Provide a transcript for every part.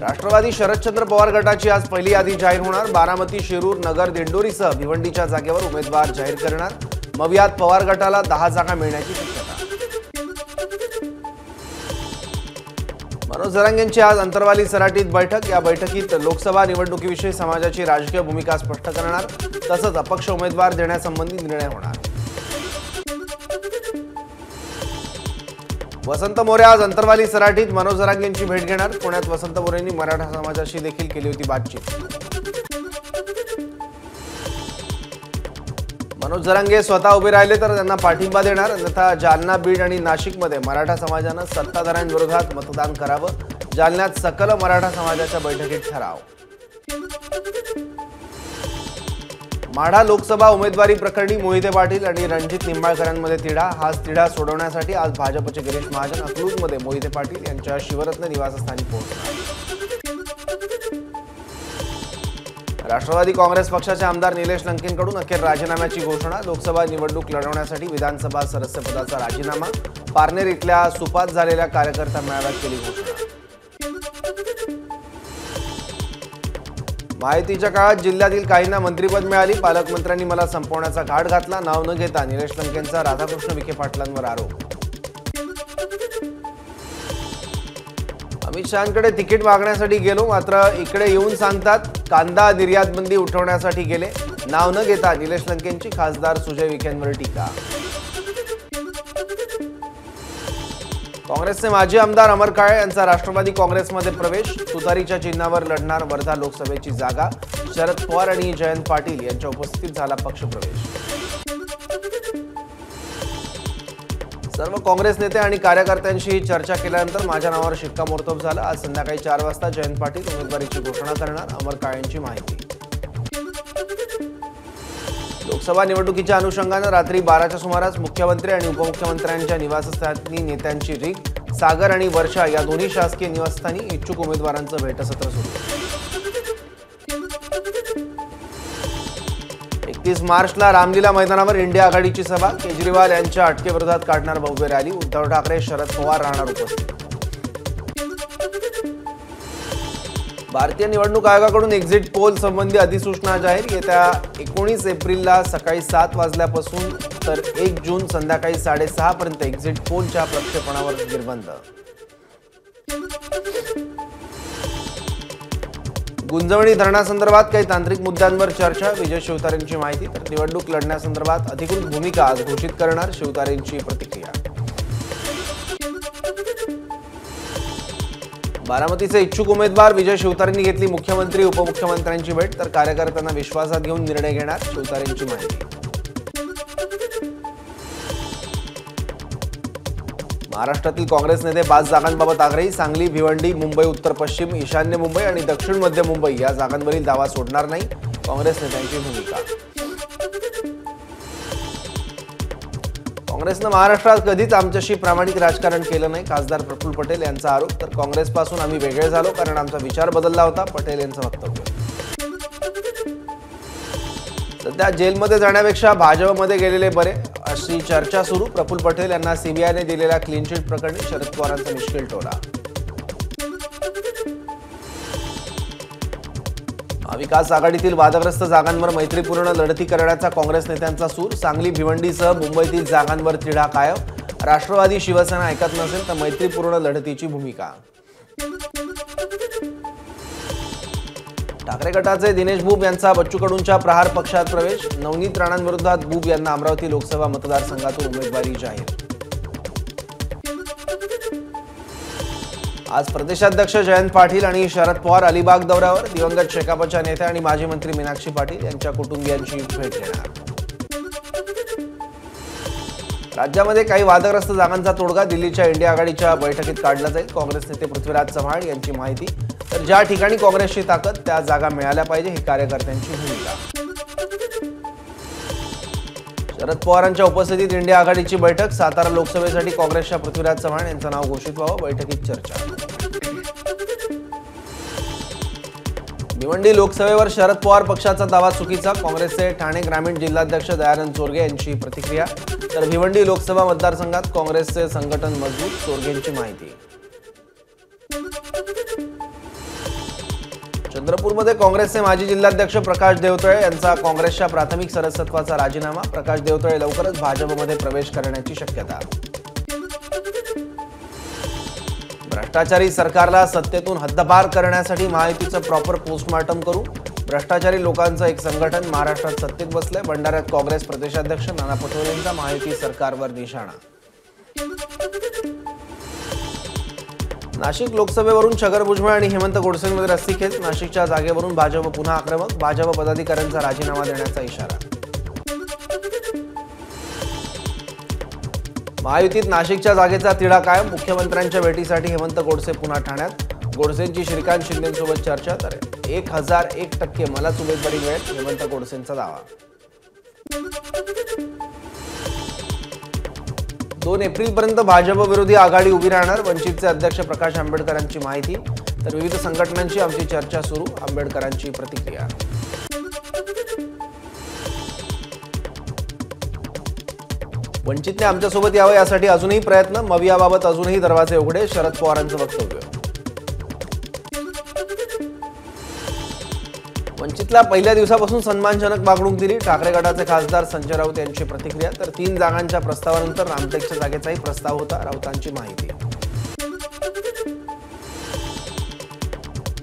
राष्ट्रवादी शरदचंद्र पवार गटाची आज पहिली यादी जाहीर होणार। बारामती, शिरूर, नगर, दिंडोरीसह भिवंडीच्या जागेवर उमेदवार जाहीर करणार। मवियात पवार गटाला 10 जागा मिळण्याची शक्यता। मनोज जरांगेंची आज अंतरवाली सराटीत बैठक। या बैठकीत लोकसभा निवडणुकीविषयी समाजाची राजकीय भूमिका स्पष्ट करणार, तसंच अपक्ष उमेदवार देण्यासंबंधी निर्णय होणार। वसंत मोरे आज अंतरवाली सराटीत मनोज जरांगेंची भेट घेणार। पुण्यात वसंत मोरेंनी मराठा समाजाशी देखील केली होती बातचीत। मनोज जरांगे स्वतः उभे राहिले तर त्यांना पाठिंबा देणार, अन्यथा जालना, बीड आणि नाशिकमध्ये मराठा समाजानं सत्ताधाऱ्यांविरोधात मतदान करावं। जालन्यात सकल मराठा समाजाच्या बैठकीत ठराव। माढा लोकसभा उमेदवारी प्रकरणी मोहिते पाटील आणि रणजित निंबाळकरांमध्ये तिढा। हाच तिढा सोडवण्यासाठी आज भाजपचे गिरीश महाजन अकलूजमध्ये मोहिते पाटील यांच्या शिवरत्न निवासस्थानी पोहोचणार। राष्ट्रवादी काँग्रेस पक्षाचे आमदार निलेश लंकेंकडून अखेर राजीनाम्याची घोषणा। लोकसभा निवडणूक लढवण्यासाठी विधानसभा सदस्यपदाचा राजीनामा। पारनेर इथल्या सुपात झालेल्या कार्यकर्ता मेळाव्यात केली घोषणा। माहितीच्या काळात जिल्ह्यातील काहींना मंत्रिपद मिळाली। पालकमंत्र्यांनी मला संपवण्याचा घाट घातला, नाव न घेता निलेश लंकेंचा राधाकृष्ण विखे पाटलांवर आरोप। अमित शहांकडे तिकीट मागण्यासाठी गेलो, मात्र इकडे येऊन सांगतात कांदा निर्यात बंदी उठवण्यासाठी गेले। नाव न घेता निलेश लंकेंची खासदार सुजय विखेंवर टीका। काँग्रेसचे माजी आमदार अमर काळे यांचा राष्ट्रवादी काँग्रेसमध्ये प्रवेश। तुतारीच्या चिन्हावर लढणार वर्धा लोकसभेची जागा। शरद पवार आणि जयंत पाटील यांच्या उपस्थितीत झाला पक्षप्रवेश। सर्व काँग्रेस नेते आणि कार्यकर्त्यांशी चर्चा केल्यानंतर माझ्या नावावर शिक्कामोर्तब झालं। आज संध्याकाळी 4 वाजता जयंत पाटील उमेदवारीची घोषणा करणार, अमर काळेंची माहिती। लोकसभा निवडणुकीच्या अनुषंगाने रात्री 12च्या सुमारास मुख्यमंत्री आणि उपमुख्यमंत्र्यांच्या निवासस्थानी नेत्यांची रीग। सागर आणि वर्षा या दोन्ही शासकीय निवासस्थानी इच्छुक उमेदवारांचं भेटसत्र सुरू। 31 मार्चला रामलीला मैदानावर इंडिया आघाडीची सभा। केजरीवाल यांच्या अटकेविरोधात काढणार भव्य रॅली। उद्धव ठाकरे, शरद पवार राहणार उपस्थित। भारतीय निवडणूक आयोगाकडून एक्झिट पोल संबंधी अधिसूचना जाहीर। येत्या 19 एप्रिलला सकाळी 7 वाजल्यापासून तर 1 जून संध्याकाळी 6:30 पर्यंत एक्झिट पोलच्या प्रक्षेपणावर निर्बंध। गुंजवणी धरणासंदर्भात काही तांत्रिक मुद्द्यांवर चर्चा। विजय शिवतारेंची माहिती। तर निवडणूक लढण्यासंदर्भात अधिकृत भूमिका आज घोषित करणार, शिवतारेंची प्रतिक्रिया। बारामतीचे इच्छुक उमेदवार विजय शिवतारेंनी घेतली मुख्यमंत्री उपमुख्यमंत्र्यांची भेट। तर कार्यकर्त्यांना विश्वासात घेऊन निर्णय घेणार, शिवतारेंची माहिती। महाराष्ट्रातील काँग्रेस नेते 5 जागांबाबत आग्रही। सांगली, भिवंडी, मुंबई उत्तर पश्चिम, ईशान्य मुंबई आणि दक्षिण मध्य मुंबई या जागांवरील दावा सोडणार नाही, काँग्रेस नेत्यांची भूमिका। काँग्रेसनं महाराष्ट्रात कधीच आमच्याशी प्रामाणिक राजकारण केलं नाही, खासदार प्रफुल्ल पटेल यांचा आरोप। तर काँग्रेसपासून आम्ही वेगळे झालो कारण आमचा विचार बदलला होता, पटेल यांचं वक्तव्य। सध्या जेलमध्ये जाण्यापेक्षा भाजपमध्ये गेलेले बरे अशी चर्चा सुरू। प्रफुल्ल पटेल यांना सीबीआयने दिलेल्या क्लीन चिट प्रकरणी शरद पवारांचा मिश्किल टोला। महाविकास आघाडीतील वादग्रस्त जागांवर मैत्रीपूर्ण लढती करण्याचा काँग्रेस नेत्यांचा सूर। सांगली, भिवंडीसह मुंबईतील जागांवर तिढा कायम। राष्ट्रवादी शिवसेना ऐकत नसेल तर मैत्रीपूर्ण लढतीची भूमिका। ठाकरे गटाचे दिनेश बुब यांचा बच्चू कडूंच्या प्रहार पक्षात प्रवेश। नवनीत राणांविरोधात बुब यांना अमरावती लोकसभा मतदारसंघातून उमेदवारी जाहीर। आज प्रदेशाध्यक्ष जयंत पाटील आणि शरद पवार अलिबाग दौऱ्यावर। दिवंगत शेकापच्या नेत्या आणि माजी मंत्री मीनाक्षी पाटील यांच्या कुटुंबियांची भेट घेणार। राज्यामध्ये काही वादग्रस्त जागांचा तोडगा दिल्लीच्या इंडिया आघाडीच्या बैठकीत काढला जाईल, काँग्रेस नेते पृथ्वीराज चव्हाण यांची माहिती। तर ज्या ठिकाणी काँग्रेसची ताकद त्या जागा मिळाल्या पाहिजे ही कार्यकर्त्यांची भूमिका। शरद पवारांच्या उपस्थितीत इंडिया आघाडीची बैठक। सातारा लोकसभेसाठी काँग्रेसच्या पृथ्वीराज चव्हाण यांचं नाव घोषित व्हावं, बैठकीत चर्चा। भिवंडी लोकसभेवर शरद पवार पक्षाचा दावा चुकीचा। काँग्रेसचे ठाणे ग्रामीण जिल्हाध्यक्ष दयानंद चोरगे यांची प्रतिक्रिया। तर भिवंडी लोकसभा मतदारसंघात काँग्रेसचे संघटन मजबूत, चोरगेंची माहिती। चंद्रपूरमध्ये काँग्रेसचे माजी जिल्हाध्यक्ष प्रकाश देवतळे यांचा काँग्रेसच्या प्राथमिक सदस्यत्वाचा राजीनामा. प्रकाश देवतळे लवकरच भाजपमध्ये प्रवेश करण्याची शक्यता. भ्रष्टाचारी सरकारला सत्तेतून हद्दपार करण्यासाठी महायुतीचं प्रॉपर पोस्टमार्टम करू. भ्रष्टाचारी लोकांचं एक संघटन महाराष्ट्रात सत्तेत बसलंय. भंडाऱ्यात काँग्रेस प्रदेशाध्यक्ष नाना पटोलेंचा महायुती सरकारवर निशाणा. नाशिक लोकसभेवरून छगन भुजबळ आणि हेमंत गोडसेंमध्ये रस्सीखेच. नाशिकच्या जागेवरून भाजप पुन्हा आक्रमक. भाजप पदाधिकाऱ्यांचा राजीनामा देण्याचा इशारा. महायुतीत नाशिकच्या जागेचा तिढा कायम. मुख्यमंत्र्यांच्या भेटीसाठी हेमंत गोडसे पुन्हा ठाण्यात. गोडसेंची श्रीकांत शिंदेसोबत चर्चा. तर 1001% मलाच उमेदवारी मिळेल, हेमंत गोडसेंचा दावा. 2 एप्रिलपर्यंत भाजप विरोधी आघाडी उभी राहणार. वंचितचे अध्यक्ष प्रकाश आंबेडकरांची माहिती. तर विविध संघटनांची आमची चर्चा सुरू, आंबेडकरांची प्रतिक्रिया. वंचितने आमच्यासोबत यावं यासाठी अजूनही प्रयत्न. मवियाबाबत अजूनही दरवाजे उघडे, शरद पवारांचं वक्तव्य. वंचितला पहिल्या दिवसापासून सन्मानजनक वागणूक दिली. ठाकरे गटाचे खासदार संजय राऊत यांची प्रतिक्रिया. तर 3 जागांच्या प्रस्तावानंतर रामटेकच्या जागेचाही प्रस्ताव होता, राऊतांची माहिती.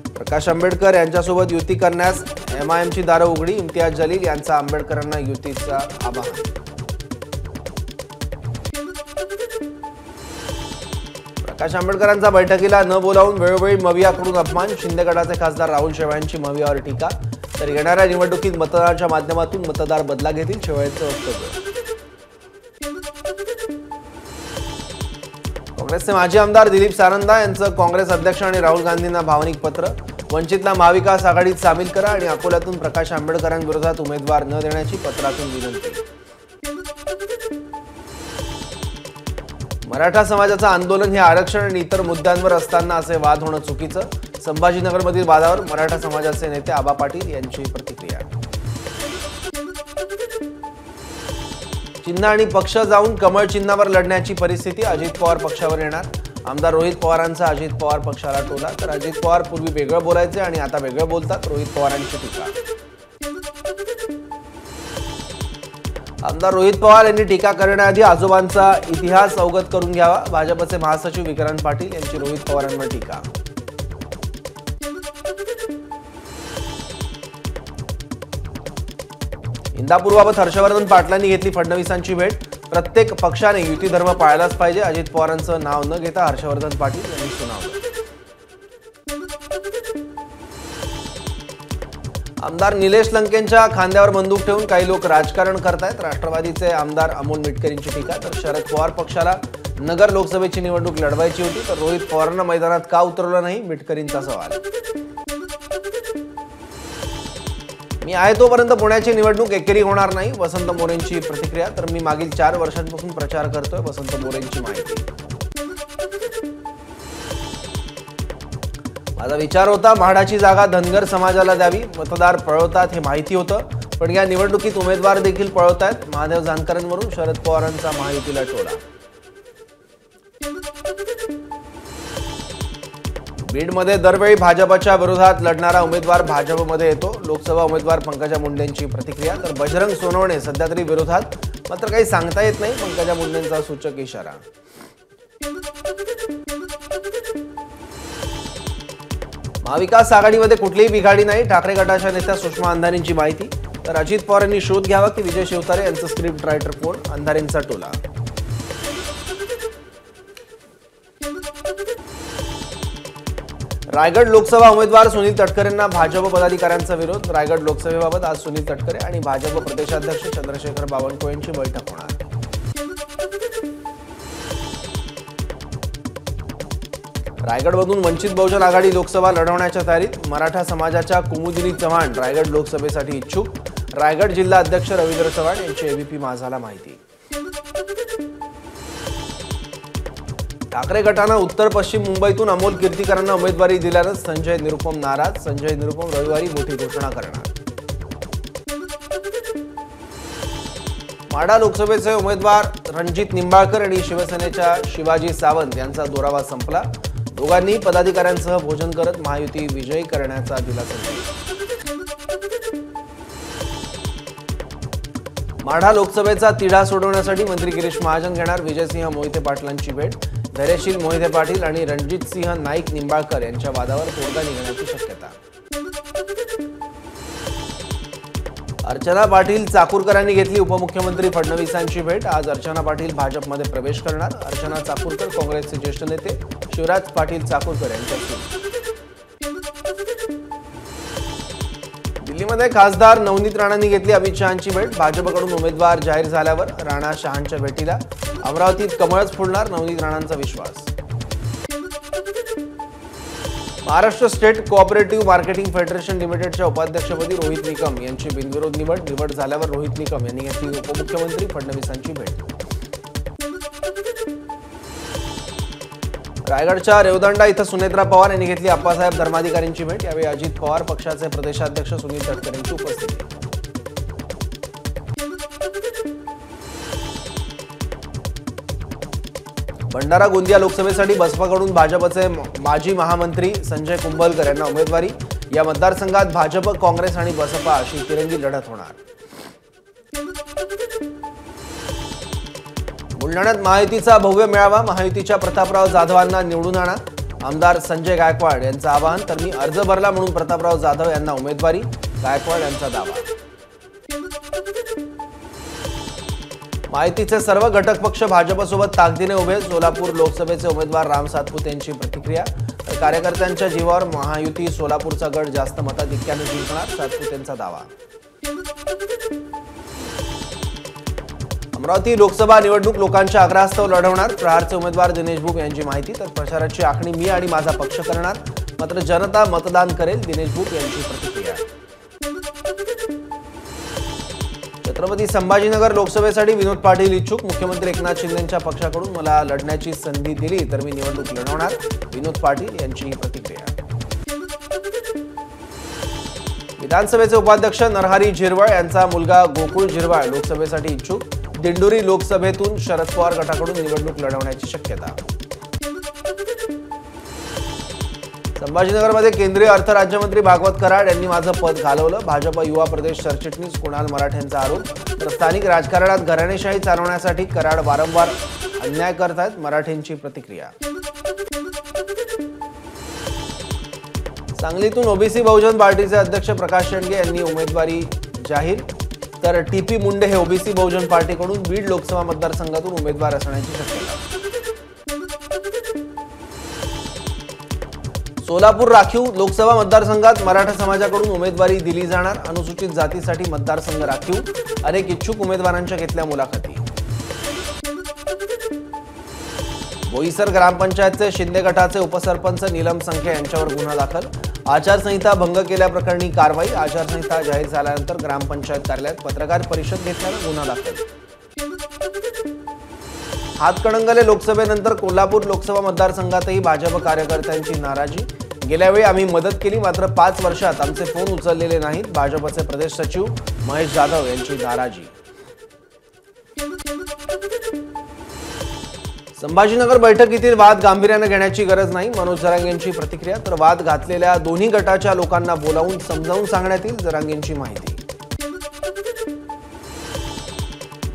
प्रकाश आंबेडकर यांच्यासोबत युती करण्यास MIMची दारं उघडी. इम्तियाज जलील यांचा आंबेडकरांना युतीचा आवाहन. प्रकाश आंबेडकरांचा बैठकीला न बोलावून वेळोवेळी मवियाकडून अपमान. शिंदे गटाचे खासदार राहुल शेवाळ्यांची मवियावर टीका. तर येणाऱ्या निवडणुकीत मतदानाच्या माध्यमातून मतदार बदला घेतील, शेवाळ्यांचं वक्तव्य. काँग्रेसचे माजी आमदार दिलीप सारंदा यांचं काँग्रेस अध्यक्ष आणि राहुल गांधींना भावनिक पत्र. वंचितला महाविकास आघाडीत सामील करा आणि अकोल्यातून प्रकाश आंबेडकरांविरोधात उमेदवार न देण्याची पत्रातून विनंती. मराठा समाजाचं आंदोलन हे आरक्षण आणि इतर मुद्द्यांवर असताना असे वाद होणं चुकीचं. संभाजीनगरमधील वादावर मराठा समाजाचे नेते आबा पाटील यांची प्रतिक्रिया. चिन्ह आणि पक्ष जाऊन कमळ चिन्हावर लढण्याची परिस्थिती. अजित पवार पक्षावर येणार. आमदार रोहित पवारांचा अजित पवार पक्षाला टोला. तर अजित पवार पूर्वी वेगळं बोलायचे आणि आता वेगळं बोलतात, रोहित पवारांची टीका. आमदार रोहित पवार यांनी टीका करण्याआधी आजोबांचा इतिहास अवगत करून घ्यावा. भाजपचे महासचिव विक्रांत पाटील यांची रोहित पवारांवर टीका. इंदापूरबाबत हर्षवर्धन पाटलांनी घेतली फडणवीसांची भेट. प्रत्येक पक्षाने युती धर्म पाळायलाच पाहिजे. अजित पवारांचं नाव न घेता हर्षवर्धन पाटील यांनी सुनावलं. आमदार निलेश लंकेंच्या खांद्यावर बंदूक ठेवून काही लोक राजकारण करतायत. राष्ट्रवादीचे आमदार अमोल मिटकरींची टीका. तर शरद पवार पक्षाला नगर लोकसभेची निवडणूक लढवायची होती, तर रोहित पवारांना मैदानात का उतरवलं नाही, मिटकरींचा सवाल. मी आहे तोपर्यंत पुण्याची निवडणूक एकेरी होणार नाही, वसंत मोरेंची प्रतिक्रिया. तर मी मागील 4 वर्षांपासून प्रचार करतोय, वसंत मोरेंची माहिती. माझा विचार होता म्हाडाची जागा धनगर समाजाला द्यावी. मतदार पळवतात हे माहिती होतं, पण या निवडणुकीत उमेदवार देखील पळवतायत. महादेव जानकरांवरून शरद पवारांचा महायुतीला टोला. बीडमध्ये दरवेळी भाजपच्या विरोधात लढणारा उमेदवार भाजपमध्ये येतो. लोकसभा उमेदवार पंकजा मुंडेंची प्रतिक्रिया. तर बजरंग सोनवणे सध्या तरी विरोधात, मात्र काही सांगता येत नाही, पंकजा मुंडेंचा सूचक इशारा. महाविकास आघाडीमध्ये कुठलीही बिघाडी नाही, ठाकरे गटाच्या नेत्या सुषमा अंधारेंची माहिती. तर अजित पवार यांनी शोध घ्यावा की विजय शिवतारे यांचं स्क्रिप्ट रायटर कोण, अंधारेंचा टोला. रायगड लोकसभा उमेदवार सुनील तटकरेंना भाजप पदाधिकाऱ्यांचा विरोध. रायगड लोकसभेबाबत आज सुनील तटकरे आणि भाजप प्रदेशाध्यक्ष चंद्रशेखर बावनकुळे यांची बैठक होणार. रायगडमधून वंचित बहुजन आघाडी लोकसभा लढवण्याच्या तयारीत. मराठा समाजाच्या कुमुदिनी चव्हाण रायगड लोकसभेसाठी इच्छुक. रायगड जिल्हा अध्यक्ष रवींद्र चव्हाण यांची एबीपी माझाला माहिती. ठाकरे गटानं उत्तर पश्चिम मुंबईतून अमोल कीर्तीकरांना उमेदवारी दिल्यानं संजय निरुपम नाराज. संजय निरुपम रविवारी मोठी घोषणा करणार. माढा लोकसभेचे उमेदवार रणजित निंबाळकर आणि शिवसेनेच्या शिवाजी सावंत यांचा दोरावा संपला. दोघांनी पदाधिकाऱ्यांसह भोजन करत महायुती विजयी करण्याचा दिला संदेश। माढा लोकसभेचा तिढा सोडवण्यासाठी मंत्री गिरीश महाजन घेणार विजयसिंह मोहिते पाटलांची भेट। धैर्यशील मोहिते पाटील आणि रणजितसिंह नाईक निंबाळकर यांच्या वादावर तोडगा निघण्याची शक्यता। अर्चना पाटील चाकूरकरांनी घेतली उपमुख्यमंत्री फडणवीसांची भेट। आज अर्चना पाटील भाजपमध्ये प्रवेश करणार। अर्चना चाकूरकर काँग्रेसचे ज्येष्ठ नेते शिवराज पाटील चाकूरकर यांच्याशी। दिल्लीमध्ये खासदार नवनीत राणांनी घेतली अमित शहांची भेट। भाजपकडून उमेदवार जाहीर झाल्यावर राणा शहांच्या भेटीला। अमरावतीत कमळच फुलणार नवनीत राणांचा विश्वास। Maharashtra state cooperative marketing federation लिमिटेडच्या उपाध्यक्षपदी रोहित निकम यांची बिनविरोध निवड झाल्यावर रोहित निकम यांनी घेतली उपमुख्यमंत्री फडणवीसांची भेट। रायगडच्या रेवदंडा इथं सुनेत्रा पवार यांनी घेतली आप्पासाहेब धर्माधिकारींची भेट। यावेळी अजित पवार पक्षाचे प्रदेशाध्यक्ष सुनील तटकरे यांची उपस्थिती। भंडारा गोंदिया लोकसभेसाठी बसपाकडून भाजपचे माजी महामंत्री संजय कुंभलकर यांना उमेदवारी। या मतदारसंघात भाजप, काँग्रेस आणि बसपा अशी तिरंगी लढत होणार। बुलढाण्यात महायुतीचा भव्य मेळावा। महायुतीच्या प्रतापराव जाधवांना निवडून आणा आमदार संजय गायकवाड यांचं आवाहन। तर मी अर्ज भरला म्हणून प्रतापराव जाधव यांना उमेदवारी, गायकवाड यांचा दावा। महायुतीचे सर्व घटक पक्ष भाजपसोबत ताकदीने उभे। सोलापूर लोकसभेचे उमेदवार राम सातपुते यांची प्रतिक्रिया। तर कार्यकर्त्यांच्या जीवावर महायुती सोलापूरचा गड जास्त मताधिक्याने जिंकणार, सातपुतेंचा दावा। अमरावती लोकसभा निवडणूक लोकांच्या आग्रहास्तव लढवणार। प्रहारचे उमेदवार दिनेश बुक यांची माहिती। तर प्रचाराची आखणी मी आणि माझा पक्ष करणार, मात्र जनता मतदान करेल, दिनेश बुक यांची प्रतिक्रिया। छत्रपती संभाजीनगर लोकसभेसाठी विनोद पाटील इच्छुक। मुख्यमंत्री एकनाथ शिंदेंच्या पक्षाकडून मला लढण्याची संधी दिली तर मी निवडणूक लढवणार, विनोद पाटील यांची प्रतिक्रिया। विधानसभेचे उपाध्यक्ष नरहरी झिरवळ यांचा मुलगा गोकुळ झिरवळ लोकसभेसाठी इच्छुक। दिंडोरी लोकसभेतून शरद पवार गटाकडून निवडणूक लढवण्याची शक्यता। संभाजीनगरमध्ये केंद्रीय अर्थ राज्यमंत्री भागवत कराड यांनी माझं पद घालवलं। भाजप युवा प्रदेश सरचिटणीस कुणाल मराठेंचा आरोप। तर स्थानिक राजकारणात घराणेशाही चालवण्यासाठी कराड वारंवार अन्याय करतायत, मराठेंची प्रतिक्रिया। सांगलीतून ओबीसी बहुजन पार्टीचे अध्यक्ष प्रकाश शेंडगे यांनी उमेदवारी जाहीर। तर टीपी मुंडे हे ओबीसी बहुजन पार्टीकडून बीड लोकसभा मतदारसंघातून उमेदवार असण्याची शक्यता। सोलापूर राखीव लोकसभा मतदारसंघात मराठा समाजाकडून उमेदवारी दिली जाणार। अनुसूचित जातीसाठी मतदारसंघ राखीव। अनेक इच्छुक उमेदवारांच्या घेतल्या मुलाखती। बोईसर ग्रामपंचायतचे शिंदे गटाचे उपसरपंच नीलम संखे यांच्यावर गुन्हा दाखल। आचारसंहिता भंग केल्याप्रकरणी कारवाई। आचारसंहिता जाहीर झाल्यानंतर ग्रामपंचायत कार्यालयात पत्रकार परिषद घेतल्यानं गुन्हा दाखल। हातकणंगले लोकसभेनंतर कोल्हापूर लोकसभा मतदारसंघातही भाजप कार्यकर्त्यांची नाराजी। गेल्यावेळी आम्ही मदत केली, मात्र 5 वर्षात आमचे फोन उचललेले नाहीत, भाजपचे प्रदेश सचिव महेश जाधव यांची नाराजी। संभाजीनगर बैठकीतील वाद गांभीर्याने घेण्याची गरज नाही, मनोज जरांगेंची प्रतिक्रिया। तर वाद घातलेल्या दोन्ही गटाच्या लोकांना बोलावून समजावून सांगण्यात येईल, जरांगेंची माहिती।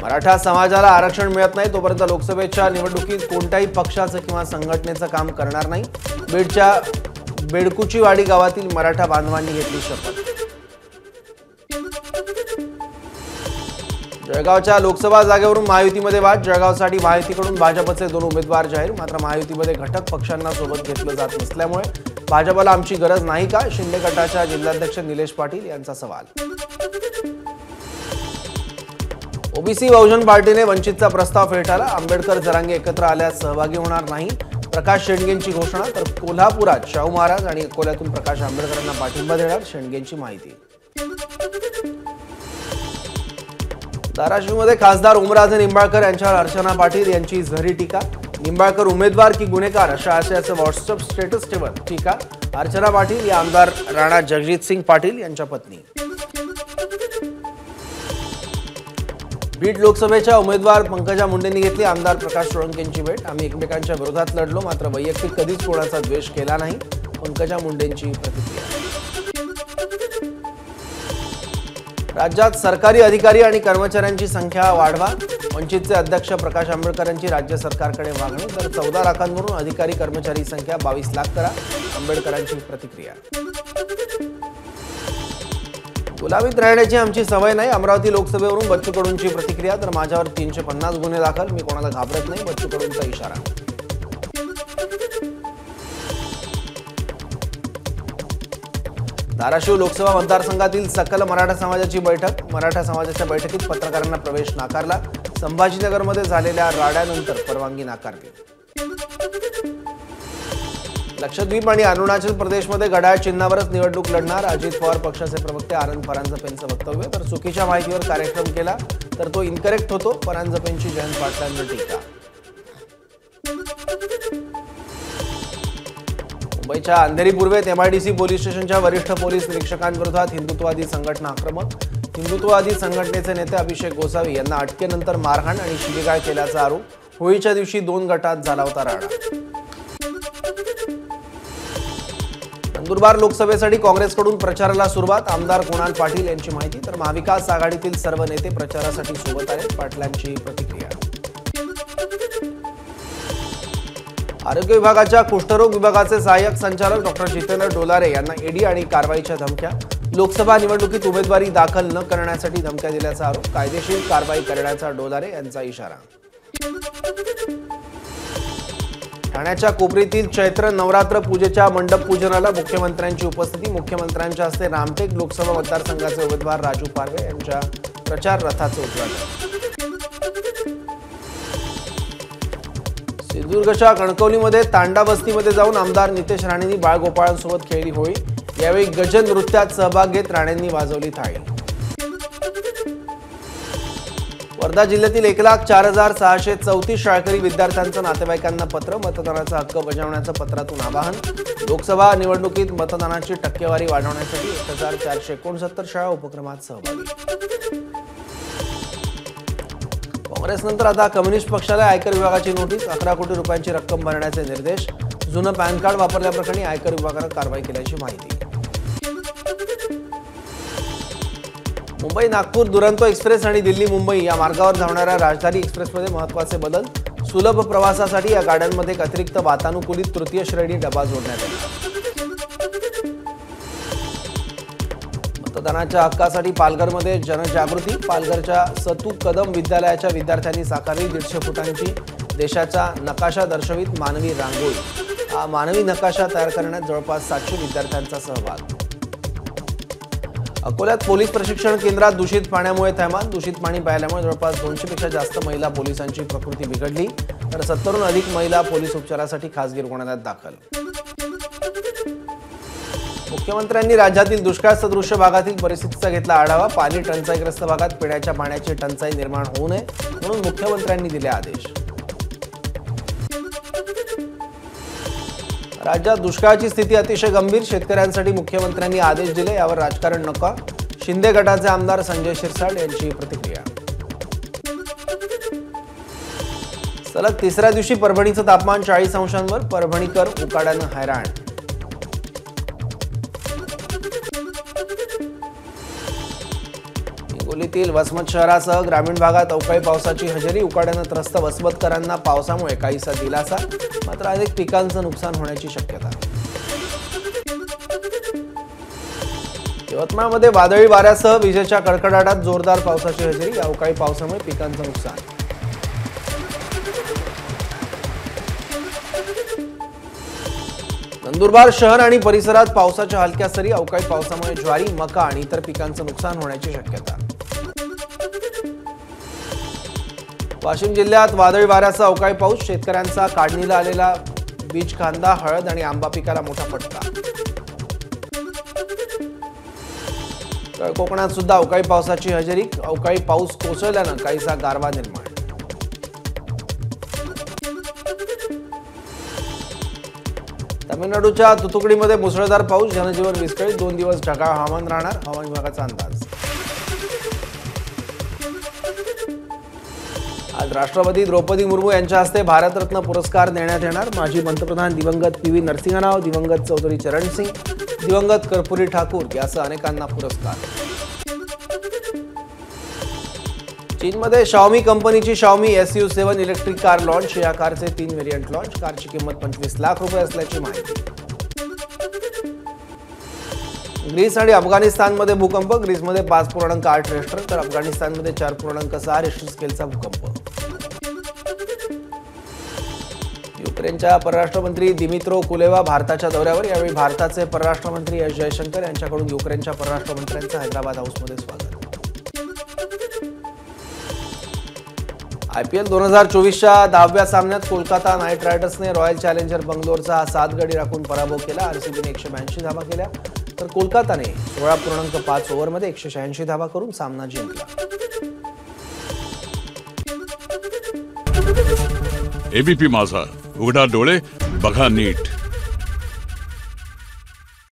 मराठा समाजाला आरक्षण मिळत नाही तोपर्यंत लोकसभेच्या निवडणुकीत कोणत्याही पक्षाचं किंवा संघटनेचं काम करणार नाही। बीडच्या बेडकुचीवाडी गावातील मराठा बांधवांनी घेतली शपथ। जळगावच्या लोकसभा जागेवरून महायुतीमध्ये वाद। जळगावसाठी महायुतीकडून भाजपचे 2 उमेदवार जाहीर, मात्र महायुतीमध्ये घटक पक्षांना सोबत घेतलं जात नसल्यामुळे भाजपला आमची गरज नाही का, शिंदे गटाच्या जिल्हाध्यक्ष निलेश पाटील यांचा सवाल। ओबीसी बहुजन पार्टीने वंचितचा प्रस्ताव फेटाळला। आंबेडकर जरांगे एकत्र आल्यास सहभागी होणार नाही, प्रकाश शेंडगेंची घोषणा। तर कोल्हापुरात शाहू महाराज आणि अकोल्यातून प्रकाश आंबेडकरांना पाठिंबा देणार, शेंडगेंची माहिती। धाराशिवमध्ये खासदार ओमराजे निंबाळकर यांच्यावर अर्चना पाटील यांची झरी टीका। निंबाळकर उमेदवार की गुन्हेगार अशा आशयाचं व्हॉट्सअप स्टेटस ठेवत टीका। अर्चना पाटील या आमदार राणा जगजितसिंग पाटील यांच्या पत्नी। बीड लोकसभेच्या उमेदवार पंकजा मुंडेंनी घेतली आमदार प्रकाश सोळंकेंची भेट. आम्ही एकमेकांच्या विरोधात लढलो, मात्र वैयक्तिक कधीच कोणाचा द्वेष केला नाही, पंकजा मुंडेंची प्रतिक्रिया. राज्यात सरकारी अधिकारी आणि कर्मचाऱ्यांची संख्या वाढवा. वंचितचे अध्यक्ष प्रकाश आंबेडकर यांची राज्य सरकारकडे मागणी. तर 14 लाखांवरून अधिकारी कर्मचारी संख्या 22 लाख करा, आंबेडकरांची प्रतिक्रिया. गुलामीत राहण्याची आमची सवय नाही. अमरावती लोकसभेवरून बच्चू कडूंची प्रतिक्रिया. तर माझ्यावर 350 गुन्हे दाखल, मी कोणाला घाबरत नाही, बच्चू कडूंचा इशारा. धाराशिव लोकसभा मतदारसंघातील सकल मराठा समाजाची बैठक. मराठा समाजाच्या बैठकीत पत्रकारांना प्रवेश नाकारला. संभाजीनगरमध्ये झालेल्या राड्यानंतर परवानगी नाकारली. लक्षद्वीप आणि अरुणाचल प्रदेशमध्ये घड्याळ चिन्हावरच निवडणूक लढणार. अजित पवार पक्षाचे प्रवक्ते आनंद परांजपेंचं वक्तव्य. तर चुकीच्या माहितीवर कार्यक्रम केला तर तो इनकरेक्ट होतो, परांजपेंची जयंत पाटलांवर टीका. मुंबईच्या अंधेरी पूर्वेत MIDC पोलीस स्टेशनच्या वरिष्ठ पोलीस निरीक्षकांविरोधात हिंदुत्ववादी संघटना आक्रमक. हिंदुत्ववादी संघटनेचे नेते अभिषेक गोसावी यांना अटकेनंतर मारहाण आणि शिवीगाळ केल्याचा आरोप. होळीच्या दिवशी 2 गटात झाला होता राडा. नंदुरबार लोकसभेसाठी काँग्रेसकडून प्रचाराला सुरुवात. आमदार कुणाल पाटील यांची माहिती. तर महाविकास आघाडीतील सर्व नेते प्रचारासाठी सोबत आहेत, पाटलांची प्रतिक्रिया. आरोग्य विभागाच्या कुष्ठरोग विभागाचे सहाय्यक संचालक डॉक्टर जितेंद्र डोलारे यांना ईडी आणि कारवाईच्या धमक्या. लोकसभा निवडणुकीत उमेदवारी दाखल न करण्यासाठी धमक्या दिल्याचा आरोप. कायदेशीर कारवाई करण्याचा डोलारे यांचा इशारा. ठाण्याच्या कोपरीतील चैत्र नवरात्र पूजेच्या मंडप पूजनाला मुख्यमंत्र्यांची उपस्थिती. मुख्यमंत्र्यांच्या हस्ते रामटेक लोकसभा मतदारसंघाचे उमेदवार राजू पारवे यांच्या प्रचार रथाचे उद्घाटन. सिंधुदुर्गच्या कणकवलीमध्ये तांडा वस्तीमध्ये जाऊन आमदार नितेश राणेंनी बाळगोपाळांसोबत खेळली होळी. यावेळी गजन नृत्यात सहभाग घेत राणेंनी वाजवली थाळी. वर्धा जिल्ह्यातील 1,04,634 शाळकरी विद्यार्थ्यांचं नातेवाईकांना पत्र. मतदानाचा हक्क बजावण्याचं पत्रातून आवाहन. लोकसभा निवडणुकीत मतदानाची टक्केवारी वाढवण्यासाठी 1,469 शाळा उपक्रमात सहभागी. काँग्रेसनंतर आता कम्युनिस्ट पक्षाला आयकर विभागाची नोटीस. 11 कोटी रुपयांची रक्कम भरण्याचे निर्देश. जुनं पॅन कार्ड वापरल्याप्रकरणी आयकर विभागानं कारवाई केल्याची माहिती. मुंबई नागपूर दुरंतो एक्सप्रेस आणि दिल्ली मुंबई या मार्गावर धावणाऱ्या राजधानी एक्सप्रेसमध्ये महत्त्वाचे बदल. सुलभ प्रवासासाठी या गाड्यांमध्ये एक अतिरिक्त वातानुकूलित तृतीय श्रेणी डबा जोडण्यात आला. मतदानाच्या हक्कासाठी पालघरमध्ये जनजागृती. पालघरच्या सतू कदम विद्यालयाच्या विद्यार्थ्यांनी साकारली 150 फुटांची देशाचा नकाशा दर्शवित मानवी रांगोळी. हा मानवी नकाशा तयार करण्यात जवळपास 700 विद्यार्थ्यांचा सहभाग. अकोल्यात पोलीस प्रशिक्षण केंद्रात दूषित पाण्यामुळे थैमान. दूषित पाणी प्यायल्यामुळे जवळपास 200 पेक्षा जास्त महिला पोलिसांची प्रकृती बिघडली. तर 70हून अधिक महिला पोलीस उपचारासाठी खासगी रुग्णालयात दाखल. मुख्यमंत्र्यांनी राज्यातील दुष्काळ सदृश्य भागातील परिस्थितीचा घेतला आढावा. पाणी टंचाईग्रस्त भागात पिण्याच्या पाण्याची टंचाई निर्माण होऊ नये म्हणून मुख्यमंत्र्यांनी दिले आदेश. राज्यात दुष्काळाची स्थिती अतिशय गंभीर. शेतकऱ्यांसाठी मुख्यमंत्र्यांनी आदेश दिले, यावर राजकारण नका. शिंदे गटाचे आमदार संजय शिरसाट यांची प्रतिक्रिया. सलग तिसऱ्या दिवशी परभणीचं तापमान 40 अंशांवर. परभणीकर उकाड्यानं हैराण. हिंगोलीतील वसमत शहरासह ग्रामीण भागात अवकाळी पावसाची हजेरी. उकाड्यानं त्रस्त वसमतकरांना पावसामुळे काहीसा दिलासा, मात्र अनेक पिकांचं नुकसान होण्याची शक्यता. यवतमाळमध्ये वादळी वाऱ्यासह विजेच्या कडकडाटात जोरदार पावसाची हजेरी. अवकाळी पावसामुळे पिकांचं नुकसान. नंदुरबार शहर आणि परिसरात पावसाच्या हलक्या सरी. अवकाळी पावसामुळे ज्वारी, मका आणि इतर पिकांचं नुकसान होण्याची शक्यता. वाशिम जिल्ह्यात वादळी वाऱ्यासह अवकाळी पाऊस. शेतकऱ्यांचा काढणीला आलेला बीज कांदा, हळद आणि आंबा पिकाला मोठा फटका. कोकणात सुद्धा अवकाळी पावसाची हजेरी. अवकाळी पाऊस कोसळल्यानं काहीसा गारवा निर्माण. तमिळनाडूच्या तुतुकुडीमध्ये मुसळधार पाऊस. जनजीवन विस्कळीत. 2 दिवस ढगाळ हवामान राहणार. हवामान विभागाचा अंदाज. राष्ट्रपती द्रौपदी मुर्मू यांच्या हस्ते भारतरत्न पुरस्कार देण्यात येणार। माजी पंतप्रधान दिवंगत पी.व्ही. नरसिंह राव, दिवंगत चौधरी चरण सिंग, दिवंगत कर्पूरी ठाकूर यासह अनेकांना पुरस्कार। चीनमध्ये शाओमी कंपनीची Xiaomi SU7 electric car launch. या कारचे 3 व्हेरियंट लॉन्च। कारची किंमत 25 लाख रुपये असल्याची माहिती। ग्रीस आणि अफगाणिस्तानमध्ये भूकंप। ग्रीसमध्ये 5.8 रिश्टर तर अफगाणिस्तानमध्ये 4.6 रिश्टर स्केलचा भूकंप। युक्रेनच्या परराष्ट्रमंत्री दिमित्रो कुलेवा भारताच्या दौऱ्यावर। यावेळी भारताचे परराष्ट्रमंत्री एस जयशंकर यांच्याकडून युक्रेनच्या परराष्ट्रमंत्र्यांचं हैदराबाद हाऊसमध्ये स्वागत। IPL 2024च्या 10व्या सामन्यात कोलकाता नाईट रायडर्सने रॉयल चॅलेंजर बंगलोरचा 7 गडी राखून पराभव केला। RCBने 182 धावा केल्या तर कोलकाताने 16.5 ओव्हरमध्ये 186 धावा करून सामना जिंकला। ABP माझा, उघडा डोळे बघा नीट।